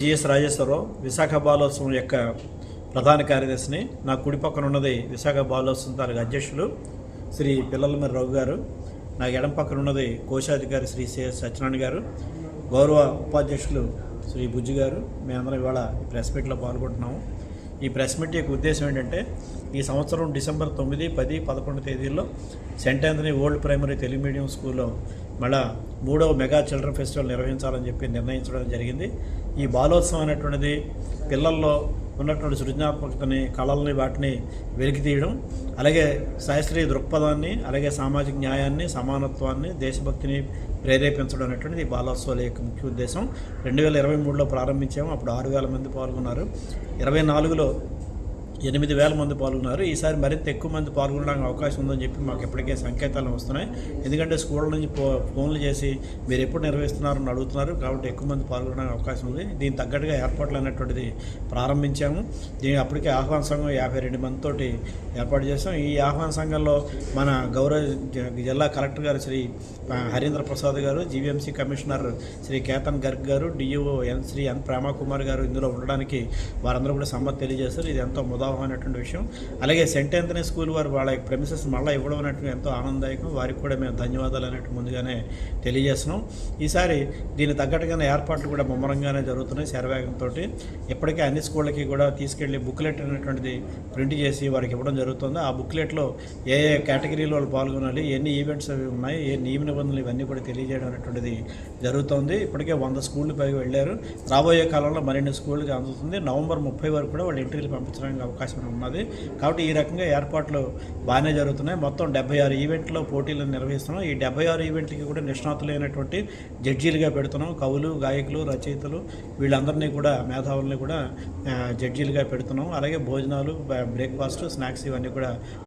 GS Rajeswara Rao Visakha బాలోత్సవం యొక్క ప్రధాన కార్యదర్శిని. నా కుడి పక్కన ఉన్నది విశాఖ బాలోత్సవం తాలూకు అధ్యక్షులు శ్రీ పిల్లలమర్రి రఘు గారు. నాకు ఎడం పక్కన ఉన్నది కోశాధికారి శ్రీ సత్యనారాయణ గారు, గౌరవ ఉపాధ్యక్షులు శ్రీ బుజ్జి గారు. మేమందరం ఇవాళ ప్రెస్ మీట్లో పాల్గొంటున్నాము. ఈ ప్రెస్ మీట్ యొక్క ఉద్దేశం ఏంటంటే, ఈ సంవత్సరం డిసెంబర్ 9, 10, 11 తేదీల్లో Saint Anthony old primary Telugu medium స్కూల్లో మళ్ళా 3వ మెగా చిల్డ్రన్ ఫెస్టివల్ నిర్వహించాలని చెప్పి నిర్ణయించడం జరిగింది. ఈ బాలోత్సవం అనేటువంటిది పిల్లల్లో ఉన్నటువంటి సృజనాత్మకతని, కళల్ని, వాటిని వెలికి తీయడం, అలాగే శాస్త్రీయ దృక్పథాన్ని, అలాగే సామాజిక న్యాయాన్ని, సమానత్వాన్ని, దేశభక్తిని ప్రేరేపించడం అనేటువంటిది ఈ బాలోత్సవాల యొక్క ముఖ్య ఉద్దేశం. 2023లో ప్రారంభించాము. అప్పుడు 6,000 మంది పాల్గొన్నారు. 24లో 8,000 మంది పాల్గొన్నారు. ఈసారి మరింత ఎక్కువ మంది పాల్గొనడానికి అవకాశం ఉందని చెప్పి మాకు ఇప్పటికే సంకేతాలు వస్తున్నాయి. ఎందుకంటే స్కూళ్ళ నుంచి ఫోన్లు చేసి మీరు ఎప్పుడు నిర్వహిస్తున్నారని అడుగుతున్నారు. కాబట్టి ఎక్కువ మంది పాల్గొనడానికి అవకాశం ఉంది. దీనికి తగ్గట్టుగా ఏర్పాట్లు అనేటువంటిది ప్రారంభించాము. దీని అప్పటికే ఆహ్వాన సంఘం 52 మందితోటి ఏర్పాటు చేసాం. ఈ ఆహ్వాన సంఘంలో మన గౌరవ జిల్లా కలెక్టర్ గారు శ్రీ హరీంద్ర ప్రసాద్ గారు, జీవీఎంసీ కమిషనర్ శ్రీ కేతన్ గర్గ్ గారు, డిఈఓ శ్రీ ఎన్ ప్రేమకుమార్ గారు ఇందులో ఉండడానికి వారందరూ కూడా సమ్మతి తెలియజేశారు. ఇది ఎంతో ముదావహమైనటువంటి విషయం. అలాగే సెంట్ ఆంథనీ స్కూల్ వారు వాళ్ళ ప్రెమిసెస్ మళ్ళీ ఇవ్వడం అనేటువంటి ఎంతో ఆనందదాయకం. వారికి కూడా మేము ధన్యవాదాలు అనేటువంటి ముందుగానే తెలియజేస్తున్నాం. ఈసారి దీనికి తగ్గట్టుగానే ఏర్పాట్లు కూడా ముమ్మరంగానే జరుగుతున్నాయి శరవేగంతో. ఇప్పటికే అన్ని స్కూళ్ళకి కూడా తీసుకెళ్లి బుక్లెట్ అనేటువంటిది ప్రింట్ చేసి వారికి ఇవ్వడం జరుగుతుంది. ఆ బుక్లెట్లో ఏ ఏ కేటగిరీలో వాళ్ళు పాల్గొనాలి, ఎన్ని ఈవెంట్స్ అవి ఉన్నాయి, ఏ నియమ నిబంధనలు ఇవన్నీ కూడా తెలియజేయడం అనేటువంటిది జరుగుతుంది. ఇప్పటికే 100 స్కూళ్ళు పైగా వెళ్ళారు. రాబోయే కాలంలో మరిన్ని స్కూళ్ళకి అందుతుంది. నవంబర్ 30 వరకు కూడా వాళ్ళు ఎంట్రీలు పంపించడానికి అవకాశం ఉన్నది. కాబట్టి ఈ రకంగా ఏర్పాట్లు బాగానే జరుగుతున్నాయి. మొత్తం 76 ఈవెంట్లో పోటీలను నిర్వహిస్తున్నాం. ఈ 76 ఈవెంట్లకి కూడా నిష్ణాతులైనటువంటి జడ్జీలుగా పెడుతున్నాం. కవులు, గాయకులు, రచయితలు వీళ్ళందరినీ కూడా, మేధావుల్ని కూడా జడ్జీలుగా పెడుతున్నాం. అలాగే భోజనాలు, బ్రేక్ఫాస్ట్, స్నాక్స్ ఇవన్నీ కూడా